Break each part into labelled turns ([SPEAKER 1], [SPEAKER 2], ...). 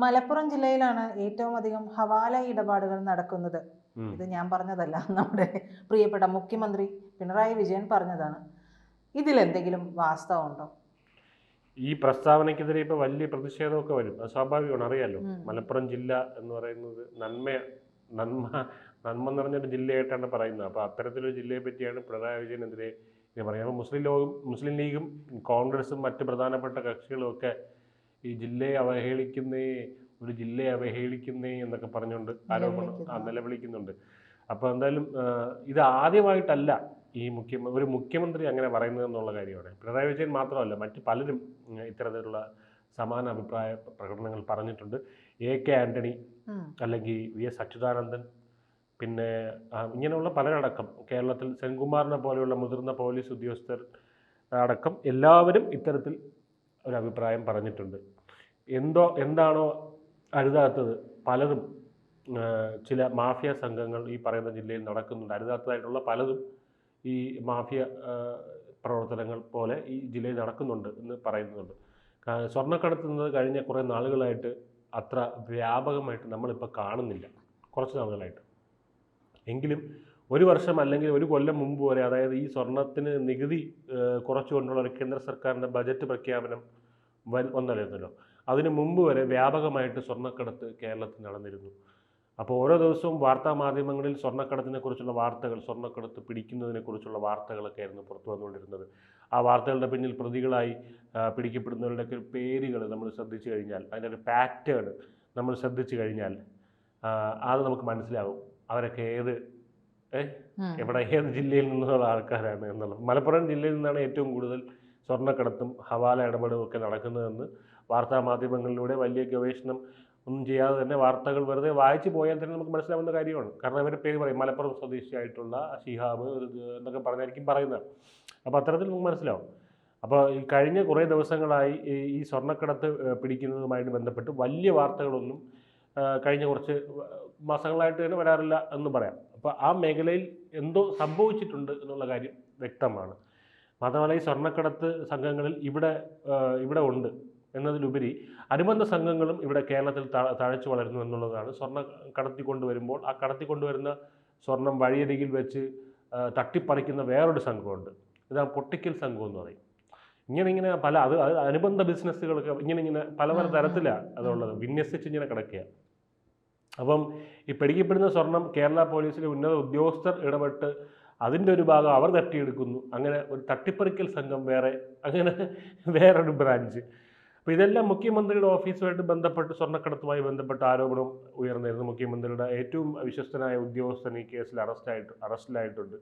[SPEAKER 1] മലപ്പുറം ജില്ലയിലാണ് ഏറ്റവും അധികം ഹവാല ഇടപാടുകൾ നടക്കുന്നത്.
[SPEAKER 2] ഉം.
[SPEAKER 1] ഇത് ഞാൻ പറഞ്ഞതല്ല, നമ്മുടെ പ്രിയപ്പെട്ട മുഖ്യമന്ത്രി പിണറായി വിജയൻ പറഞ്ഞതാണ്. ഇതിലെന്തെങ്കിലും വാസ്തവമുണ്ടോ?
[SPEAKER 2] ഈ പ്രസ്താവനയ്ക്കെതിരെ ഇപ്പോൾ വലിയ പ്രതിഷേധമൊക്കെ വരും. അത് സ്വാഭാവികമാണ്, അറിയാലോ.
[SPEAKER 1] ഉം.
[SPEAKER 2] മലപ്പുറം ജില്ല എന്ന് പറയുന്നത് നന്മ നന്മ നിറഞ്ഞൊരു ജില്ലയായിട്ടാണ് പറയുന്നത്. അപ്പോൾ അത്തരത്തിലൊരു ജില്ലയെ പറ്റിയാണ് പിണറായി വിജയനെതിരെ ഇത് പറയുന്നത്. അപ്പോൾ മുസ്ലിം ലീഗും കോൺഗ്രസും മറ്റ് പ്രധാനപ്പെട്ട കക്ഷികളും ഒക്കെ ഈ ജില്ലയെ അവഹേളിക്കുന്നേ എന്നൊക്കെ പറഞ്ഞുകൊണ്ട് ആരോപണം നിലവിളിക്കുന്നുണ്ട്. അപ്പോൾ എന്തായാലും ഇത് ആദ്യമായിട്ടല്ല ഒരു മുഖ്യമന്ത്രി അങ്ങനെ പറയുന്നത് എന്നുള്ള കാര്യമാണ്. പിണറായി വിജയൻ മാത്രമല്ല, മറ്റ് പലരും ഇത്തരത്തിലുള്ള സമാന അഭിപ്രായ പ്രകടനങ്ങൾ പറഞ്ഞിട്ടുണ്ട്. AK ആന്റണി, അല്ലെങ്കിൽ VS അച്യുതാനന്ദൻ, പിന്നെ ഇങ്ങനെയുള്ള പലരടക്കം കേരളത്തിൽ സെൻകുമാറിനെ പോലെയുള്ള മുതിർന്ന പോലീസ് ഉദ്യോഗസ്ഥർ അടക്കം എല്ലാവരും ഇത്തരത്തിൽ ഒരു അഭിപ്രായം പറഞ്ഞിട്ടുണ്ട്. എന്താണോ അരുതാത്തത് പലതും ചില മാഫിയ സംഘങ്ങൾ ഈ പറയുന്ന ജില്ലയിൽ നടക്കുന്നുണ്ട്. അരുതാത്തതായിട്ടുള്ള പലതും ഈ മാഫിയ പ്രവർത്തനങ്ങൾ പോലെ ഈ ജില്ലയിൽ നടക്കുന്നുണ്ട് എന്ന് പറയുന്നുണ്ട്. സ്വർണ്ണക്കടത്തുന്നത് കഴിഞ്ഞ കുറേ നാളുകളായിട്ട് അത്ര വ്യാപകമായിട്ട് നമ്മളിപ്പോൾ കാണുന്നില്ല, കുറച്ച് നാളുകളായിട്ട്. എങ്കിലും ഒരു വർഷം അല്ലെങ്കിൽ ഒരു കൊല്ലം മുമ്പ് വരെ, അതായത് ഈ സ്വർണത്തിന് നികുതി കുറച്ചുകൊണ്ടുള്ള ഒരു കേന്ദ്ര സർക്കാരിൻ്റെ ബജറ്റ് പ്രഖ്യാപനം വന്നിരുന്നല്ലോ, അതിന് മുമ്പ് വരെ വ്യാപകമായിട്ട് സ്വർണ്ണക്കടത്ത് കേരളത്തിൽ നടന്നിരുന്നു. അപ്പോൾ ഓരോ ദിവസവും വാർത്താ മാധ്യമങ്ങളിൽ സ്വർണ്ണക്കടത്തിനെക്കുറിച്ചുള്ള വാർത്തകൾ, സ്വർണ്ണക്കടത്ത് പിടിക്കുന്നതിനെക്കുറിച്ചുള്ള വാർത്തകളൊക്കെ ആയിരുന്നു പുറത്തു വന്നുകൊണ്ടിരുന്നത്. ആ വാർത്തകളുടെ പിന്നിൽ പ്രതികളായി പിടിക്കപ്പെടുന്നവരുടെയൊക്കെ പേരുകൾ നമ്മൾ ശ്രദ്ധിച്ചു കഴിഞ്ഞാൽ, അതിൻ്റെ ഒരു പാറ്റേൺ നമ്മൾ ശ്രദ്ധിച്ചു കഴിഞ്ഞാൽ അത് നമുക്ക് മനസ്സിലാവും അവരൊക്കെ ഏത് ജില്ലയിൽ നിന്നുള്ള ആൾക്കാരാണ് എന്നുള്ളത്. മലപ്പുറം ജില്ലയിൽ നിന്നാണ് ഏറ്റവും കൂടുതൽ സ്വർണ്ണക്കടത്തും ഹവാല ഇടപാടും ഒക്കെ നടക്കുന്നതെന്ന് വാർത്താ മാധ്യമങ്ങളിലൂടെ വലിയ ഗവേഷണം ഒന്നും ചെയ്യാതെ തന്നെ വാർത്തകൾ വെറുതെ വായിച്ചു പോയാൽ തന്നെ നമുക്ക് മനസ്സിലാവുന്ന കാര്യമാണ്. കാരണം അവരുടെ പേര് പറയും, മലപ്പുറം സ്വദേശിയായിട്ടുള്ള ഷിഹാബ് എന്നൊക്കെ പറഞ്ഞായിരിക്കും പറയുന്നത്. അപ്പോൾ അത്തരത്തിൽ നമുക്ക് മനസ്സിലാവും. അപ്പോൾ ഈ കഴിഞ്ഞ കുറേ ദിവസങ്ങളായി ഈ സ്വർണ്ണക്കടത്ത് പിടിക്കുന്നതുമായിട്ട് ബന്ധപ്പെട്ട് വലിയ വാർത്തകളൊന്നും കഴിഞ്ഞ കുറച്ച് മാസങ്ങളായിട്ട് തന്നെ വരാറില്ല എന്ന് പറയാം. അപ്പോൾ ആ മേഖലയിൽ എന്തോ സംഭവിച്ചിട്ടുണ്ട് എന്നുള്ള കാര്യം വ്യക്തമാണ്. മാത്രമല്ല, ഈ സ്വർണ്ണക്കടത്ത് സംഘങ്ങളിൽ ഇവിടെ ഉണ്ട് എന്നതിലുപരി അനുബന്ധ സംഘങ്ങളും ഇവിടെ കേരളത്തിൽ തഴച്ചു വളരുന്നു എന്നുള്ളതാണ്. സ്വർണ്ണം കടത്തിക്കൊണ്ടുവരുമ്പോൾ ആ കടത്തിക്കൊണ്ടുവരുന്ന സ്വർണം വഴിയരികിൽ വെച്ച് തട്ടിപ്പറിക്കുന്ന വേറൊരു സംഘമുണ്ട്. ഇതാ പൊട്ടിക്കൽ സംഘം എന്ന് പറയും. ഇങ്ങനെ പല അത് അനുബന്ധ ബിസിനസ്സുകളൊക്കെ ഇങ്ങനെ പല തരത്തിലാണ് അതുള്ളത്, വിന്യസിച്ച് ഇങ്ങനെ കിടക്കുക. അപ്പം ഈ പിടിക്കപ്പെടുന്ന സ്വർണം കേരള പോലീസിലെ ഉന്നത ഉദ്യോഗസ്ഥർ ഇടപെട്ട് അതിൻ്റെ ഒരു ഭാഗം അവർ തട്ടിയെടുക്കുന്നു. അങ്ങനെ ഒരു തട്ടിപ്പറിക്കൽ സംഘം വേറൊരു ബ്രാഞ്ച്. അപ്പോൾ ഇതെല്ലാം മുഖ്യമന്ത്രിയുടെ ഓഫീസുമായിട്ട് ബന്ധപ്പെട്ട് സ്വർണ്ണക്കടത്തുമായി ബന്ധപ്പെട്ട് ആരോപണം ഉയർന്നിരുന്നു. മുഖ്യമന്ത്രിയുടെ ഏറ്റവും വിശ്വസ്തനായ ഉദ്യോഗസ്ഥൻ ഈ കേസിൽ അറസ്റ്റിലായിട്ടുണ്ട്.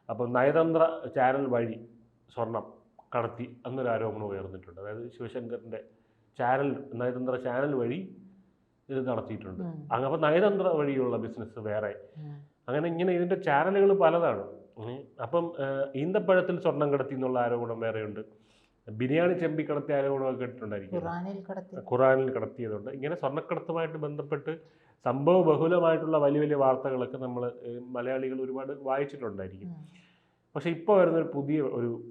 [SPEAKER 2] അപ്പോൾ നയതന്ത്ര ചാനൽ വഴി സ്വർണം കടത്തി എന്നൊരു ആരോപണം ഉയർന്നിട്ടുണ്ട്. അതായത് ശിവശങ്കറിൻ്റെ നയതന്ത്ര ചാനൽ വഴി ഇത് നടത്തിയിട്ടുണ്ട്. അപ്പോൾ നയതന്ത്ര വഴിയുള്ള ബിസിനസ് വേറെ, അങ്ങനെ ഇതിൻ്റെ ചാനലുകൾ പലതാണ്. അപ്പം ഈന്തപ്പഴത്തിൽ സ്വർണം കടത്തി എന്നുള്ള ആരോപണം വേറെയുണ്ട്. ബിരിയാണി ചെമ്പി കടത്തിയ ആരോപണമൊക്കെ കേട്ടിട്ടുണ്ടായിരിക്കും, ഖുറാനിൽ കടത്തിയതുണ്ട്. ഇങ്ങനെ സ്വർണ്ണക്കടത്തുമായിട്ട് ബന്ധപ്പെട്ട് സംഭവ ബഹുലമായിട്ടുള്ള വലിയ വലിയ വാർത്തകളൊക്കെ നമ്മൾ മലയാളികൾ ഒരുപാട് വായിച്ചിട്ടുണ്ടായിരിക്കും. പക്ഷേ ഇപ്പോൾ വരുന്നൊരു പുതിയ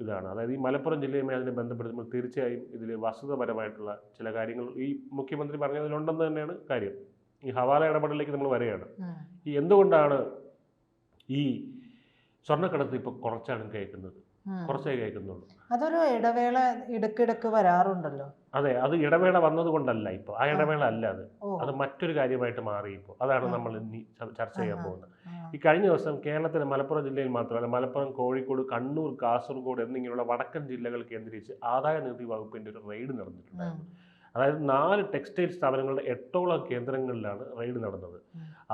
[SPEAKER 2] ഇതാണ്, അതായത് ഈ മലപ്പുറം ജില്ലയുമായി അതിനെ ബന്ധപ്പെടുത്തുമ്പോൾ തീർച്ചയായും ഇതിൽ വസ്തുതപരമായിട്ടുള്ള ചില കാര്യങ്ങൾ ഈ മുഖ്യമന്ത്രി പറഞ്ഞതിലുണ്ടെന്ന് തന്നെയാണ് കാര്യം. ഈ ഹവാല ഇടപെടലിലേക്ക് നമ്മൾ വരികയാണ്. ഈ എന്തുകൊണ്ടാണ് ഈ സ്വർണ്ണക്കടത്ത് ഇപ്പോൾ കുറച്ചാണ് കുറച്ചേ കേൾക്കുന്നുള്ളൂ.
[SPEAKER 1] അതൊരു ഇടവേള ഇടയ്ക്കിടയ്ക്ക് വരാറുണ്ടല്ലോ.
[SPEAKER 2] അതെ, അത് ഇടവേള വന്നത് കൊണ്ടല്ല ഇപ്പോൾ, ആ ഇടവേള അല്ല അത് മറ്റൊരു കാര്യമായിട്ട് മാറി ഇപ്പോൾ. അതാണ് നമ്മൾ ഇനി ചർച്ച ചെയ്യാൻ പോകുന്നത്. ഈ കഴിഞ്ഞ ദിവസം കേരളത്തിലെ മലപ്പുറം ജില്ലയിൽ മാത്രമല്ല, മലപ്പുറം, കോഴിക്കോട്, കണ്ണൂർ, കാസർഗോഡ് എന്നിങ്ങനെയുള്ള വടക്കൻ ജില്ലകൾ കേന്ദ്രീകരിച്ച് ആദായ നികുതി വകുപ്പിൻ്റെ ഒരു റെയ്ഡ് നടന്നിട്ടുണ്ടായിരുന്നു. അതായത് 4 ടെക്സ്റ്റൈൽ സ്ഥാപനങ്ങളുടെ 8ഓളം കേന്ദ്രങ്ങളിലാണ് റെയ്ഡ് നടന്നത്.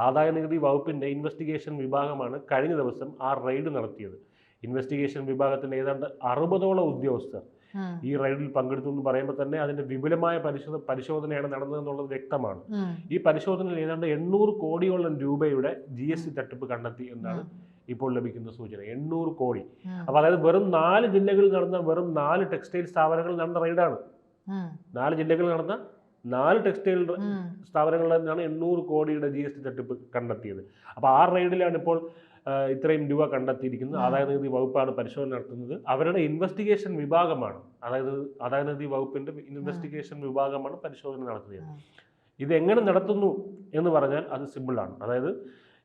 [SPEAKER 2] ആദായ നികുതി വകുപ്പിൻ്റെ ഇൻവെസ്റ്റിഗേഷൻ വിഭാഗമാണ് കഴിഞ്ഞ ദിവസം ആ റെയ്ഡ് നടത്തിയത്. ഇൻവെസ്റ്റിഗേഷൻ വിഭാഗത്തിൻ്റെ ഏതാണ്ട് 60ഓളം ഉദ്യോഗസ്ഥർ ഈ റെയ്ഡിൽ പങ്കെടുത്തു എന്ന് പറയുമ്പോൾ തന്നെ അതിൻ്റെ വിപുലമായ പരിശോധനയാണ് നടന്നതെന്നുള്ളത് വ്യക്തമാണ്. ഈ പരിശോധനയിൽ ഏതാണ്ട് 800 കോടിയോളം രൂപയുടെ GST തട്ടിപ്പ് കണ്ടെത്തി എന്നാണ് ഇപ്പോൾ ലഭിക്കുന്ന സൂചന. 800 കോടി. അപ്പോൾ അതായത് വെറും 4 ജില്ലകളിൽ നടന്ന 4 ടെക്സ്റ്റൈൽ സ്ഥാപനങ്ങളിൽ നടന്ന റെയ്ഡാണ്. 4 ജില്ലകളിൽ നടന്ന 4 ടെക്സ്റ്റൈൽ സ്ഥാപനങ്ങളിൽ നിന്നാണ് 800 കോടിയുടെ GST തട്ടിപ്പ് കണ്ടെത്തിയത്. അപ്പോൾ ആ റെയ്ഡിലാണ് ഇപ്പോൾ ഇത്രയും രൂപ കണ്ടെത്തിയിരിക്കുന്നത്. ആദായ നികുതി വകുപ്പാണ് പരിശോധന നടത്തുന്നത്. അവരുടെ ഇൻവെസ്റ്റിഗേഷൻ വിഭാഗമാണ്, അതായത് ആദായ നികുതി വകുപ്പിൻ്റെ ഇൻവെസ്റ്റിഗേഷൻ വിഭാഗമാണ് പരിശോധന നടത്തിയത്. ഇതെങ്ങനെ നടത്തുന്നു എന്ന് പറഞ്ഞാൽ അത് സിമ്പിളാണ്. അതായത്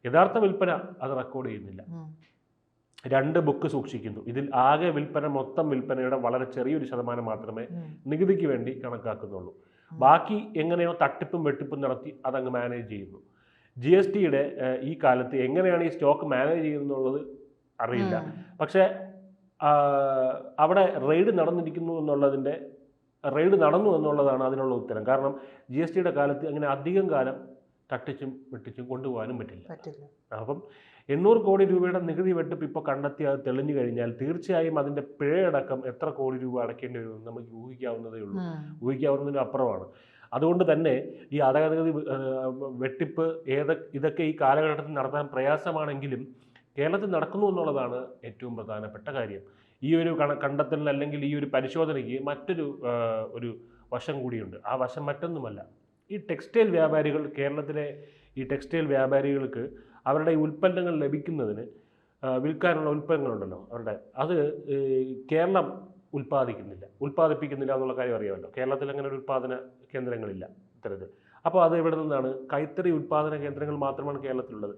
[SPEAKER 2] യഥാർത്ഥ വിൽപ്പന അത് റെക്കോർഡ് ചെയ്യുന്നില്ല. 2 ബുക്ക് സൂക്ഷിക്കുന്നു. ഇതിൽ ആകെ വിൽപ്പന മൊത്തം വിൽപ്പനയുടെ വളരെ ചെറിയൊരു ശതമാനം മാത്രമേ നികുതിക്ക് വേണ്ടി കണക്കാക്കുന്നുള്ളൂ. ബാക്കി എങ്ങനെയോ തട്ടിപ്പും വെട്ടിപ്പും നടത്തി അതങ്ങ് മാനേജ് ചെയ്യുന്നു. GSTയുടെ ഈ കാലത്ത് എങ്ങനെയാണ് ഈ സ്റ്റോക്ക് മാനേജ് ചെയ്യുന്നുള്ളത് അറിയില്ല. പക്ഷേ അവിടെ റെയ്ഡ് നടന്നു എന്നുള്ളതാണ് അതിനുള്ള ഉത്തരം. കാരണം GSTയുടെ കാലത്ത് അങ്ങനെ അധികം കാലം തട്ടിച്ചും വെട്ടിച്ചും കൊണ്ടുപോകാനും പറ്റില്ല. അപ്പം 800 കോടി രൂപയുടെ നികുതി വെട്ടിപ്പ് ഇപ്പോൾ കണ്ടെത്തി അത് തെളിഞ്ഞു കഴിഞ്ഞാൽ തീർച്ചയായും അതിൻ്റെ പിഴയടക്കം എത്ര കോടി രൂപ അടയ്ക്കേണ്ടി വരുമെന്ന് നമുക്ക് ഊഹിക്കാവുന്നതേ ഉള്ളൂ. ഊഹിക്കാവുന്നതിന് അപ്പുറമാണ്. അതുകൊണ്ട് തന്നെ ഈ ആദായനികുതി വെട്ടിപ്പ് ഇതൊക്കെ ഈ കാലഘട്ടത്തിൽ നടത്താൻ പ്രയാസമാണെങ്കിലും കേരളത്തിൽ നടക്കുന്നു എന്നുള്ളതാണ് ഏറ്റവും പ്രധാനപ്പെട്ട കാര്യം. ഈ ഒരു കണ്ടെത്തലിന് അല്ലെങ്കിൽ ഈ ഒരു പരിശോധനയ്ക്ക് മറ്റൊരു ഒരു വശം കൂടിയുണ്ട്. ആ വശം മറ്റൊന്നുമല്ല, ഈ ടെക്സ്റ്റൈൽ വ്യാപാരികൾ, കേരളത്തിലെ ഈ ടെക്സ്റ്റൈൽ വ്യാപാരികൾക്ക് അവരുടെ ഈ ഉൽപ്പന്നങ്ങൾ ലഭിക്കുന്നതിന് വിൽക്കാനുള്ള ഉൽപ്പന്നങ്ങളുണ്ടല്ലോ അവരുടെ, അത് കേരളം ഉൽപ്പാദിപ്പിക്കുന്നില്ല എന്നുള്ള കാര്യം അറിയാമല്ലോ. കേരളത്തിൽ അങ്ങനെ ഒരു ഉൽപ്പാദന കേന്ദ്രങ്ങളില്ല ഇത്തരത്തിൽ. അപ്പോൾ അത് എവിടെ നിന്നാണ്? കൈത്തറി ഉൽപ്പാദന കേന്ദ്രങ്ങൾ മാത്രമാണ് കേരളത്തിലുള്ളത്.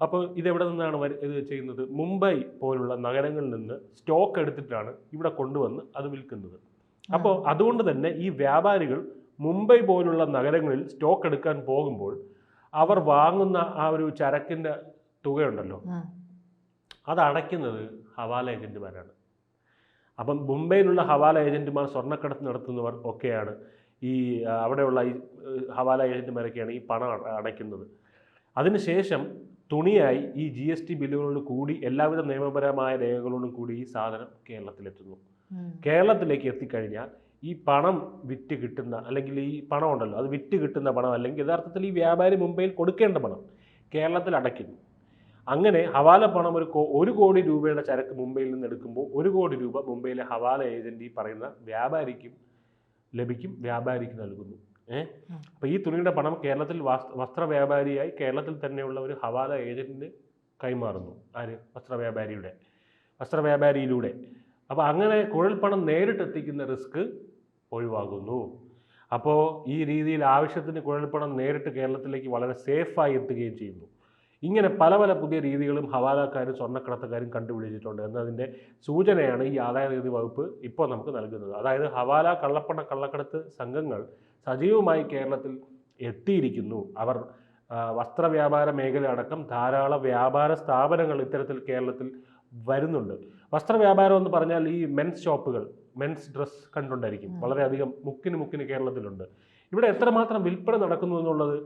[SPEAKER 2] അപ്പോൾ ഇതെവിടെ നിന്നാണ് ഇത് ചെയ്യുന്നത്? മുംബൈ പോലുള്ള നഗരങ്ങളിൽ നിന്ന് സ്റ്റോക്ക് എടുത്തിട്ടാണ് ഇവിടെ കൊണ്ടുവന്ന് അത് വിൽക്കുന്നത്. അപ്പോൾ അതുകൊണ്ട് തന്നെ ഈ വ്യാപാരികൾ മുംബൈ പോലുള്ള നഗരങ്ങളിൽ സ്റ്റോക്ക് എടുക്കാൻ പോകുമ്പോൾ അവർ വാങ്ങുന്ന ആ ഒരു ചരക്കിൻ്റെ തുകയുണ്ടല്ലോ, അത് അടയ്ക്കുന്നത് ഹവാല ഏജന്റുമാരാണ്. അപ്പം മുംബൈയിലുള്ള ഹവാല ഏജന്റുമാർ, സ്വർണ്ണക്കടത്ത് നടത്തുന്നവർ ഒക്കെയാണ് ഈ അവിടെയുള്ള ഈ ഹവാല ഏജന്റുമാരൊക്കെയാണ് ഈ പണം അടയ്ക്കുന്നത്. അതിനുശേഷം തുണിയായി ഈ GST ബില്ലുകളോട് കൂടി എല്ലാവിധ നിയമപരമായ രേഖകളോടും കൂടി ഈ സാധനം കേരളത്തിലെത്തുന്നു. കേരളത്തിലേക്ക് എത്തിക്കഴിഞ്ഞാൽ ഈ പണം വിറ്റ് കിട്ടുന്ന, അല്ലെങ്കിൽ ഈ പണം ഉണ്ടല്ലോ അത് വിറ്റ് കിട്ടുന്ന പണം, അല്ലെങ്കിൽ യഥാർത്ഥത്തിൽ ഈ വ്യാപാരി മുംബൈയിൽ കൊടുക്കേണ്ട പണം കേരളത്തിൽ അടയ്ക്കുന്നു. അങ്ങനെ ഹവാല പണം 1 കോടി രൂപയുടെ ചരക്ക് മുംബൈയിൽ നിന്ന് എടുക്കുമ്പോൾ 1 കോടി രൂപ മുംബൈയിലെ ഹവാല ഏജന്റ് ഈ പറയുന്ന വ്യാപാരിക്കും ലഭിക്കും, വ്യാപാരിക്ക് നൽകുന്നു. അപ്പോൾ ഈ തുണിയുടെ പണം കേരളത്തിൽ വസ്ത്ര വ്യാപാരിയായി കേരളത്തിൽ തന്നെയുള്ള ഒരു ഹവാല ഏജന്റിന് കൈമാറുന്നു. ആര്? വസ്ത്രവ്യാപാരിയിലൂടെ. അപ്പോൾ അങ്ങനെ കുഴൽപ്പണം നേരിട്ടെത്തിക്കുന്ന റിസ്ക് ഒഴിവാകുന്നു. അപ്പോൾ ഈ രീതിയിൽ ആവശ്യത്തിന് കുഴൽപ്പണം നേരിട്ട് കേരളത്തിലേക്ക് വളരെ സേഫായി എത്തുകയും ചെയ്യുന്നു. ഇങ്ങനെ പല പുതിയ രീതികളും ഹവാലക്കാരും സ്വർണ്ണക്കടത്തുകാരും കണ്ടുപിടിച്ചിട്ടുണ്ട് എന്നതിൻ്റെ സൂചനയാണ് ഈ ആദായനികുതി വകുപ്പ് ഇപ്പോൾ നമുക്ക് നൽകുന്നത്. അതായത് ഹവാല കള്ളക്കടത്ത് സംഘങ്ങൾ സജീവമായി കേരളത്തിൽ എത്തിയിരിക്കുന്നു. അവർ വസ്ത്രവ്യാപാര മേഖല അടക്കം ധാരാളം വ്യാപാര സ്ഥാപനങ്ങൾ ഇത്തരത്തിൽ കേരളത്തിൽ വരുന്നുണ്ട്. വസ്ത്രവ്യാപാരം എന്ന് പറഞ്ഞാൽ ഈ മെൻസ് ഷോപ്പുകൾ, മെൻസ് ഡ്രസ് കണ്ടുകൊണ്ടായിരിക്കും വളരെയധികം മുക്കിന് കേരളത്തിലുണ്ട്. ഇവിടെ എത്രമാത്രം വിൽപ്പന നടക്കുന്നു എന്നുള്ളത്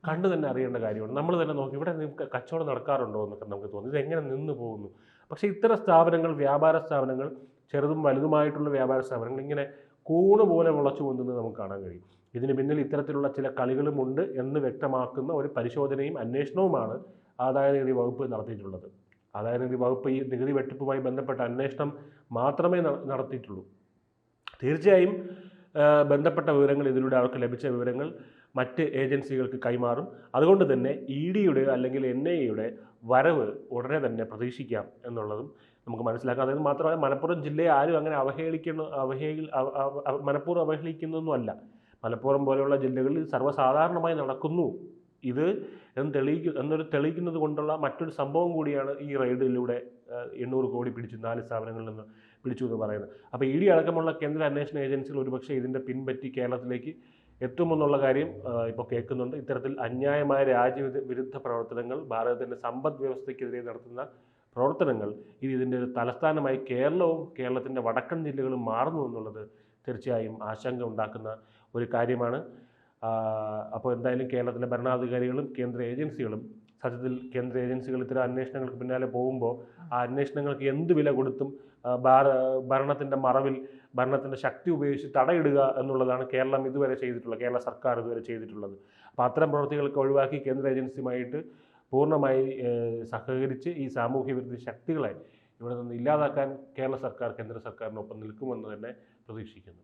[SPEAKER 2] കണ്ടു തന്നെ അറിയേണ്ട കാര്യമാണ്. നമ്മൾ തന്നെ നോക്കി ഇവിടെ നിങ്ങൾക്ക് കച്ചവടം നടക്കാറുണ്ടോ എന്നൊക്കെ നമുക്ക് തോന്നും. ഇതെങ്ങനെ നിന്ന് പോകുന്നു? പക്ഷേ ഇത്തരം സ്ഥാപനങ്ങൾ, വ്യാപാര സ്ഥാപനങ്ങൾ, ചെറുതും വലുതുമായിട്ടുള്ള വ്യാപാര സ്ഥാപനങ്ങൾ ഇങ്ങനെ കൂണ് പോലെ മുളച്ചു പൊന്തുന്നത് നമുക്ക് കാണാൻ കഴിയും. ഇതിന് പിന്നിൽ ഇത്തരത്തിലുള്ള ചില കളികളുമുണ്ട് എന്ന് വ്യക്തമാക്കുന്ന ഒരു പരിശോധനയും അന്വേഷണവുമാണ് ആദായനികുതി വകുപ്പ് നടത്തിയിട്ടുള്ളത്. ആദായനികുതി വകുപ്പ് ഈ നികുതി വെട്ടിപ്പുമായി ബന്ധപ്പെട്ട അന്വേഷണം മാത്രമേ നടത്തിയിട്ടുള്ളൂ. തീർച്ചയായും ബന്ധപ്പെട്ട വിവരങ്ങൾ, ഇതിലൂടെ അവർക്ക് ലഭിച്ച വിവരങ്ങൾ മറ്റ് ഏജൻസികൾക്ക് കൈമാറും. അതുകൊണ്ട് തന്നെ EDയുടെ അല്ലെങ്കിൽ NIAയുടെ വരവ് ഉടനെ തന്നെ പ്രതീക്ഷിക്കാം എന്നുള്ളതും നമുക്ക് മനസ്സിലാക്കാം. അതായത് മാത്രമല്ല, മലപ്പുറം ജില്ലയെ ആരും അങ്ങനെ മനഃപൂർവ്വം അവഹേളിക്കുന്നൊന്നുമല്ല. മലപ്പുറം പോലെയുള്ള ജില്ലകളിൽ സർവ്വസാധാരണമായി നടക്കുന്നു ഇത് എന്നൊരു തെളിയിക്കുന്നത് കൊണ്ടുള്ള മറ്റൊരു സംഭവം കൂടിയാണ് ഈ റെയ്ഡിലൂടെ 800 കോടി പിടിച്ചു 4 സ്ഥാപനങ്ങളിൽ നിന്ന് പിടിച്ചു എന്ന് പറയുന്നത്. അപ്പോൾ ED അടക്കമുള്ള കേന്ദ്ര അന്വേഷണ ഏജൻസികൾ ഒരുപക്ഷെ ഇതിൻ്റെ പിൻപറ്റി കേരളത്തിലേക്ക് എത്തുമെന്നുള്ള കാര്യം ഇപ്പോൾ കേൾക്കുന്നുണ്ട്. ഇത്തരത്തിൽ അന്യായമായ രാജ്യവിരുദ്ധ പ്രവർത്തനങ്ങൾ, ഭാരതത്തിൻ്റെ സമ്പദ് വ്യവസ്ഥയ്ക്കെതിരെ നടത്തുന്ന പ്രവർത്തനങ്ങൾ, ഇതിൻ്റെ ഒരു തലസ്ഥാനമായി കേരളവും കേരളത്തിൻ്റെ വടക്കൻ ജില്ലകളും മാറുന്നു എന്നുള്ളത് തീർച്ചയായും ആശങ്ക ഉണ്ടാക്കുന്ന ഒരു കാര്യമാണ്. അപ്പോൾ എന്തായാലും കേരളത്തിലെ ഭരണാധികാരികളും കേന്ദ്ര ഏജൻസികളും, സത്യത്തിൽ കേന്ദ്ര ഏജൻസികൾ ഇത്തരം അന്വേഷണങ്ങൾക്ക് പിന്നാലെ പോകുമ്പോൾ ആ അന്വേഷണങ്ങൾക്ക് എന്ത് വില കൊടുത്തും ഭരണത്തിൻ്റെ മറവിൽ ഭരണത്തിൻ്റെ ശക്തി ഉപയോഗിച്ച് തടയിടുക എന്നുള്ളതാണ് കേരള സർക്കാർ ഇതുവരെ ചെയ്തിട്ടുള്ളത്. അപ്പോൾ അത്തരം പ്രവൃത്തികൾക്ക് ഒഴിവാക്കി കേന്ദ്ര ഏജൻസിയുമായിട്ട് പൂർണ്ണമായി സഹകരിച്ച് ഈ സാമൂഹ്യ വിരുദ്ധ ശക്തികളെ ഇവിടെ നിന്ന് ഇല്ലാതാക്കാൻ കേന്ദ്ര സർക്കാരിനൊപ്പം നിൽക്കുമെന്ന് തന്നെ പ്രതീക്ഷിക്കുന്നു.